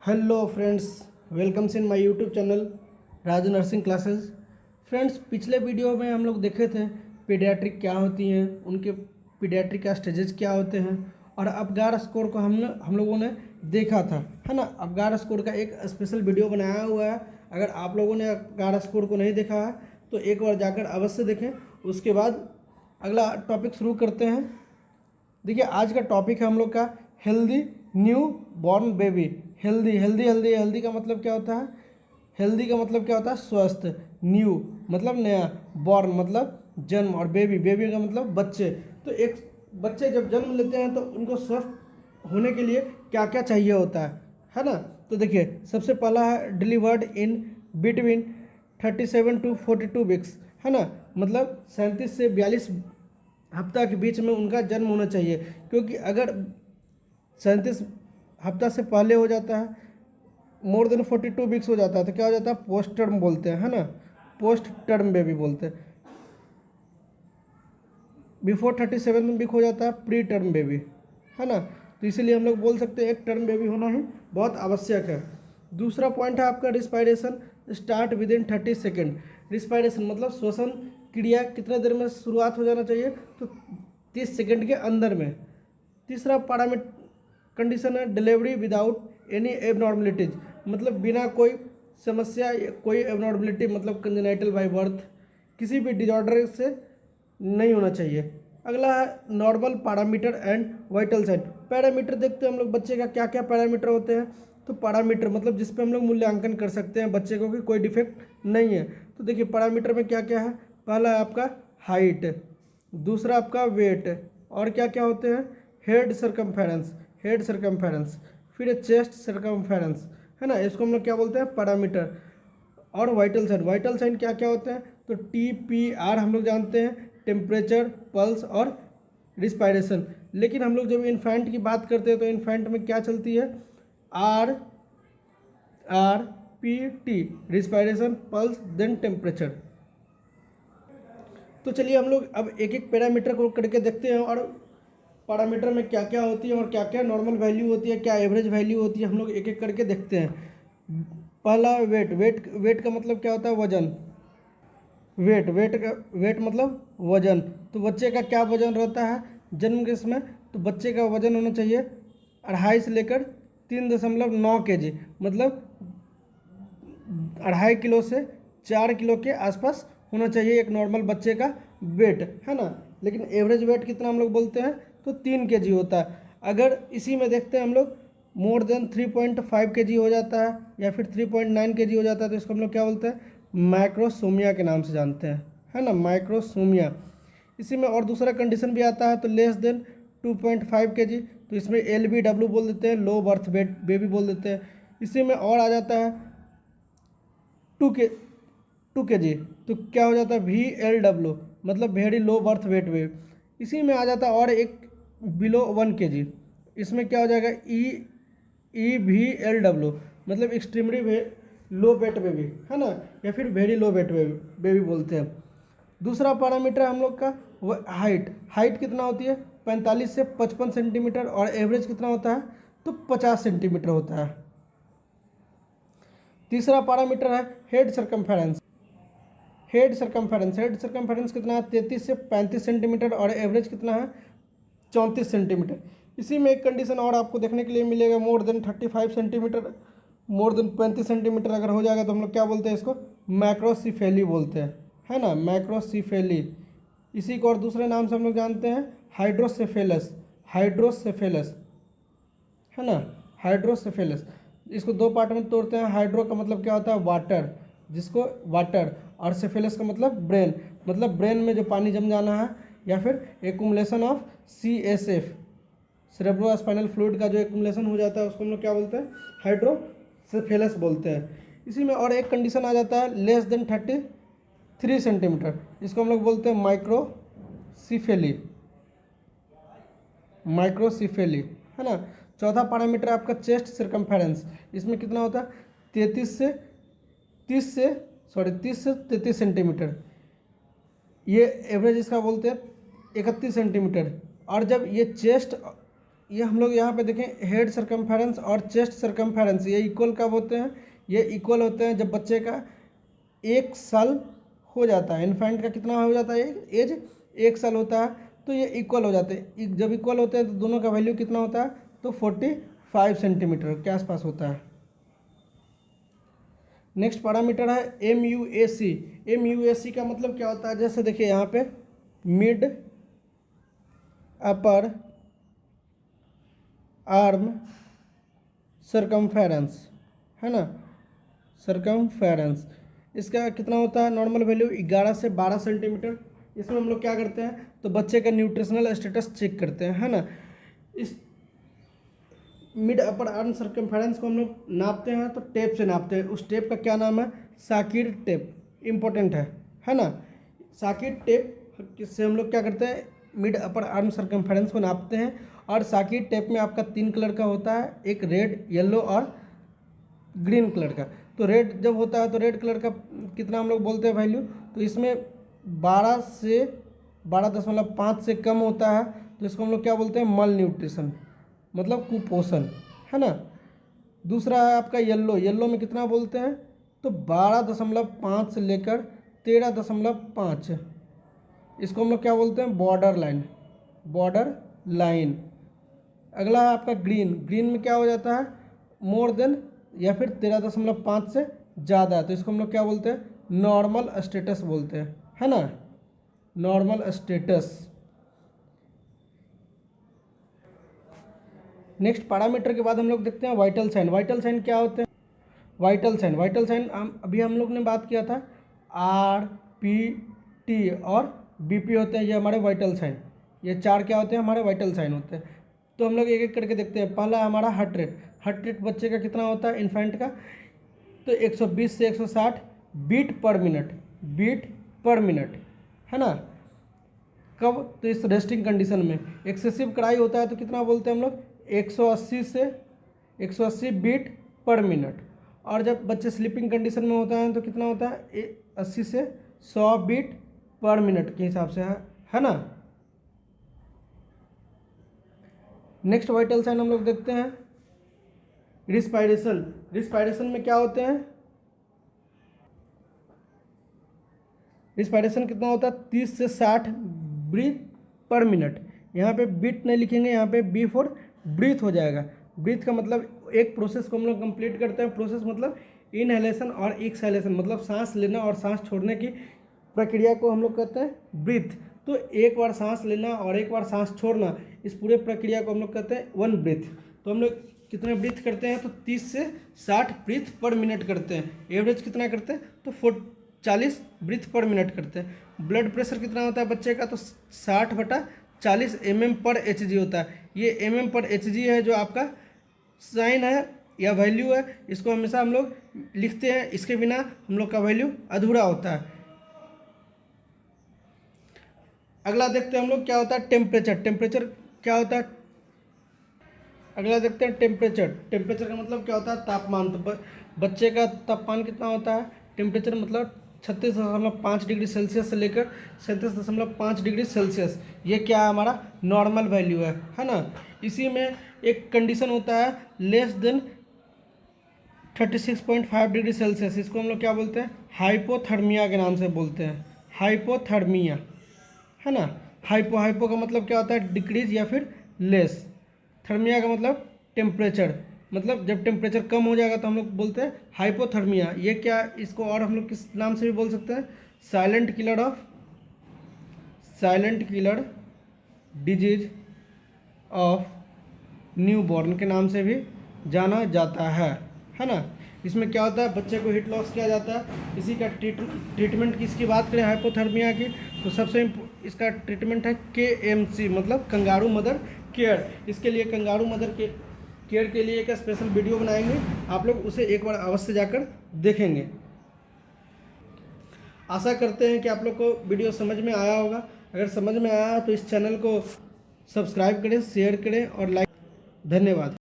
Hello friends, welcomes in my YouTube channel Raju nursing classes. Friends, पिछले video में हम लोग देखे थे पीडियाट्रिक क्या होती हैं, उनके पीडियाट्रिक का स्टेजेस क्या होते हैं, और अबगार स्कोर को हम लोगों ने देखा था, है ना। अबगार स्कोर का एक स्पेशल वीडियो बनाया हुआ है। अगर आप लोगों ने अबगार स्कोर को नहीं देखा है तो एक बार जाकर अवश्य देखें। उसके बाद अगला टॉपिक शुरू करते हैं। देखिए, आज का टॉपिक है हम लोग का healthy new born baby. Healthy healthy healthy healthy का मतलब क्या होता है? हेल्दी का मतलब क्या होता है? स्वस्थ। न्यू मतलब नया, बॉर्न मतलब जन्म, और बेबी बेबी का मतलब बच्चे। तो एक बच्चे जब जन्म लेते हैं तो उनको स्वस्थ होने के लिए क्या क्या चाहिए होता है ना। तो देखिए, सबसे पहला है delivered in between 37 to 42 weeks, है ना। मतलब 37 से 42 हफ्ता के बीच में उनका जन्म होना चाहिए, क्योंकि अगर 37 हफ्ता से पहले हो जाता है, मोर देन 42 वीक्स हो जाता है, तो क्या हो जाता है? पोस्ट टर्म बोलते हैं, है ना। पोस्ट टर्म बेबी बोलते हैं। बिफोर 37 वीक हो जाता है प्री टर्म बेबी, है ना। तो इसीलिए हम लोग बोल सकते हैं एक टर्म बेबी होना ही बहुत आवश्यक है। दूसरा पॉइंट है आपका respiration start with in 30 second. Respiration मतलब श्वसन क्रिया कितने देर में शुरुआत हो जाना चाहिए? तो 30 सेकेंड के अंदर में। तीसरा पैरामीटर कंडीशन है डिलीवरी विदाउट एनी एबनॉर्मलिटीज, मतलब बिना कोई समस्या, कोई एबनॉर्मलिटी मतलब कंजेनाइटल बाय बर्थ, किसी भी डिजॉर्डर से नहीं होना चाहिए। अगला है normal parameter and vital sign. Parameter देखते हैं हम लोग बच्चे का क्या क्या पैरामीटर होते हैं। तो पैरामीटर मतलब जिस पे हम लोग मूल्यांकन कर सकते हैं बच्चे को कि कोई डिफेक्ट नहीं है। तो देखिए, पैरामीटर में क्या क्या है। पहला है आपका हाइट, दूसरा आपका वेट, और क्या क्या होते हैं? हेड सरकमफेरेंस, हेड सरकमफेरेंस, फिर चेस्ट सरकमफेरेंस, है ना। इसको हम लोग क्या बोलते हैं? पैरामीटर। और वाइटल साइन, वाइटल साइन क्या क्या होते हैं? तो TPR हम लोग जानते हैं, टेम्परेचर, पल्स और रिस्पायरेशन। लेकिन हम लोग जब इन्फेंट की बात करते हैं तो इन्फेंट में क्या चलती है? RRPT, respiration, pulse, then temperature. तो चलिए हम लोग अब एक एक पैरामीटर को करके देखते हैं, और पैरामीटर में क्या क्या होती है और क्या क्या नॉर्मल वैल्यू होती है, क्या एवरेज वैल्यू होती है, हम लोग एक एक करके देखते हैं। पहला वेट, वेट का मतलब क्या होता है? वजन। वेट मतलब वजन। तो बच्चे का क्या वजन रहता है जन्म के समय? तो बच्चे का वजन होना चाहिए 2.5 से लेकर 3.9 kg, मतलब 2.5 किलो से 4 किलो के आसपास होना चाहिए एक नॉर्मल बच्चे का वेट, है ना। लेकिन एवरेज वेट कितना हम लोग बोलते हैं? तो 3 kg होता है। अगर इसी में देखते हैं हम लोग मोर देन 3.5 kg हो जाता है या फिर 3.9 kg हो जाता है, तो इसको हम लोग क्या बोलते हैं? माइक्रोसोमिया के नाम से जानते हैं, है ना, माइक्रोसोमिया। इसी में और दूसरा कंडीशन भी आता है, तो लेस देन 2.5 kg, तो इसमें LBW बोल देते हैं, लो बर्थ वेट बेबी बोल देते हैं। इसी में और आ जाता है 2 kg, तो क्या हो जाता है? VLW, मतलब very low birth weight wave. इसी में आ जाता है और एक बिलो 1 kg, इसमें क्या हो जाएगा? EVLW, मतलब एक्सट्रीमली लो वेट बेबी, है ना, या फिर वेरी लो वेट बेबी बोलते हैं। दूसरा पैरामीटर हम लोग का वो हाइट। हाइट कितना होती है? 45 से 55 सेंटीमीटर, और एवरेज कितना होता है? तो 50 सेंटीमीटर होता है। तीसरा पैरामीटर है हेड सरकमफेरेंस। हेड सरकमफेरेंस कितना है? 33 से 35 सेंटीमीटर, और एवरेज कितना है? 34 सेंटीमीटर। इसी में एक कंडीशन और आपको देखने के लिए मिलेगा, more than 35 centimetre, more than 35 centimetre अगर हो जाएगा तो हम लोग क्या बोलते हैं? इसको मैक्रोसिफेली बोलते हैं, है ना, मैक्रोसिफेली। इसी को और दूसरे नाम से हम लोग जानते हैं हाइड्रोसेफेलस, हाइड्रोसेफेलस, है ना, हाइड्रोसेफेलस। इसको दो पार्ट में तोड़ते हैं। हाइड्रो का मतलब क्या होता है? वाटर, जिसको वाटर, और सेफेलस का मतलब ब्रेन, मतलब ब्रेन में जो पानी जम जाना है, या फिर accumulation of CSF, cerebro spinal fluid का जो एक्यूमुलेशन हो जाता है उसको हम लोग क्या बोलते हैं? हाइड्रोसेफेलस बोलते हैं। इसी में और एक कंडीशन आ जाता है लेस देन 33 सेंटीमीटर, इसको हम लोग बोलते हैं माइक्रोसिफेली, माइक्रोसिफेली, है ना। चौथा पैरामीटर आपका चेस्ट सर्कमफेरेंस। इसमें कितना होता है? 30 से 33 सेंटीमीटर। ये एवरेज इसका बोलते हैं 31 सेंटीमीटर। और जब ये चेस्ट ये हम लोग यहाँ पे देखें हेड सर्कमफेरेंस और चेस्ट सर्कमफेरेंस ये इक्वल कब होते हैं? ये इक्वल होते हैं जब बच्चे का 1 साल हो जाता है। इन्फेंट का कितना हो जाता है एज? 1 साल होता है, तो ये इक्वल हो जाते हैं। जब इक्वल होते हैं तो दोनों का वैल्यू कितना होता है? तो 45 सेंटीमीटर के आसपास होता है। नेक्स्ट पैरामीटर है MUAC। MUAC का मतलब क्या होता है? जैसे देखिए यहाँ पे मिड अपर आर्म सर्कमफेरेंस है ना, सर्कमफेरेंस इसका कितना होता है? नॉर्मल वैल्यू 11 से 12 सेंटीमीटर। इसमें हम लोग क्या करते हैं? तो बच्चे का न्यूट्रिशनल स्टेटस चेक करते हैं, है ना। इस मिड अपर आर्म सर्कमफेरेंस को हम लोग नापते हैं तो टेप से नापते हैं। उस टेप का क्या नाम है? साकिर टेप। इम्पोर्टेंट है ना। साकिर टेप से हम लोग क्या करते हैं? मिड अपर आर्म सर्कमफेरेंस को नापते हैं। और साकिर टेप में आपका 3 कलर का होता है, एक रेड, येलो और ग्रीन कलर का। तो रेड जब होता है तो रेड कलर का कितना हम लोग बोलते हैं वैल्यू? तो इसमें 12 से 12.5 से कम होता है तो इसको हम लोग क्या बोलते हैं? मल न्यूट्रिशन, मतलब कुपोषण, है ना। दूसरा है आपका येलो। येलो में कितना बोलते हैं? तो 12.5 से लेकर 13.5। इसको हम लोग क्या बोलते हैं? Border line, border line. अगला है आपका ग्रीन। ग्रीन में क्या हो जाता है? मोर देन या फिर 13.5 से ज़्यादा, तो इसको हम लोग क्या बोलते हैं? नॉर्मल स्टेटस बोलते हैं, है ना, नॉर्मल स्टेटस। नेक्स्ट पैरामीटर के बाद हम लोग देखते हैं वाइटल साइन। वाइटल साइन क्या होते हैं? वाइटल साइन अभी हम लोग ने बात किया था RPT और BP होते हैं, ये हमारे वाइटल साइन। ये 4 क्या होते हैं? हमारे वाइटल साइन होते हैं। तो हम लोग एक एक करके देखते हैं। पहला हमारा हार्ट रेट। हार्ट रेट बच्चे का कितना होता है? इन्फेंट का तो 120 से 160 बीट पर मिनट, है ना। कब? तो इस रेस्टिंग कंडीशन में। एक्सेसिव क्राई होता है तो कितना बोलते हैं हम लोग? 180 से 180 बीट पर मिनट। और जब बच्चे स्लीपिंग कंडीशन में होता है तो कितना होता है? 80 से 100 बीट पर मिनट के हिसाब से, है ना। नेक्स्ट वाइटल साइन हम लोग देखते हैं रिस्पायरेशन। रिस्पायरेशन में क्या होते हैं? रिस्पायरेशन कितना होता है? 30 से 60 ब्रीथ पर मिनट। यहाँ पे बीट नहीं लिखेंगे, यहाँ पे बी फॉर ब्रीथ हो जाएगा। ब्रीथ का मतलब एक प्रोसेस को हम लोग कंप्लीट करते हैं। प्रोसेस मतलब इनहेलेशन और एक्सहेलेशन, मतलब सांस लेना और सांस छोड़ने की प्रक्रिया को हम लोग कहते हैं ब्रीथ। तो एक बार सांस लेना और एक बार सांस छोड़ना, इस पूरे प्रक्रिया को हम लोग कहते हैं 1 ब्रीथ। तो हम लोग कितने ब्रीथ करते हैं? तो 30 से 60 ब्रीथ पर मिनट करते हैं। एवरेज कितना करते हैं? तो 40 ब्रीथ पर मिनट करते हैं। ब्लड प्रेशर कितना होता है बच्चे का? तो 60/40 mm पर HG होता है। ये mm पर HG है जो आपका साइन है या वैल्यू है। इसको हमेशा हम लोग लिखते हैं, इसके बिना हम लोग का वैल्यू अधूरा होता है। अगला देखते हैं हम लोग क्या होता है? टेम्परेचर। टेम्परेचर क्या होता है? अगला देखते हैं टेम्परेचर। टेम्परेचर का मतलब क्या होता है? तापमान। तो बच्चे का तापमान कितना होता है? टेम्परेचर मतलब 36.5 डिग्री सेल्सियस से लेकर 37.5 डिग्री सेल्सियस। ये क्या है? हमारा नॉर्मल वैल्यू है ना। इसी में एक कंडीशन होता है लेस देन 36.5 डिग्री सेल्सियस। इसको हम लोग क्या बोलते हैं? हाइपोथर्मिया के नाम से बोलते हैं, हाइपोथर्मिया, है ना। हाइपो का मतलब क्या होता है? डिक्रीज या फिर लेस। थर्मिया का मतलब टेम्परेचर, मतलब जब टेम्परेचर कम हो जाएगा तो हम लोग बोलते हैं हाइपोथर्मिया। ये क्या, इसको और हम लोग किस नाम से भी बोल सकते हैं? Silent killer disease of newborn के नाम से भी जाना जाता है ना। इसमें क्या होता है? बच्चे को हीट लॉस किया जाता है। इसी का ट्रीटमेंट की इसकी बात करें हाइपोथर्मिया की, तो सबसे इसका ट्रीटमेंट है KMC, मतलब कंगारू मदर केयर। इसके लिए कंगारू मदर केयर के लिए एक स्पेशल वीडियो बनाएंगे, आप लोग उसे एक बार अवश्य जाकर देखेंगे। आशा करते हैं कि आप लोग को वीडियो समझ में आया होगा। अगर समझ में आया तो इस चैनल को सब्सक्राइब करें, शेयर करें और लाइक। धन्यवाद।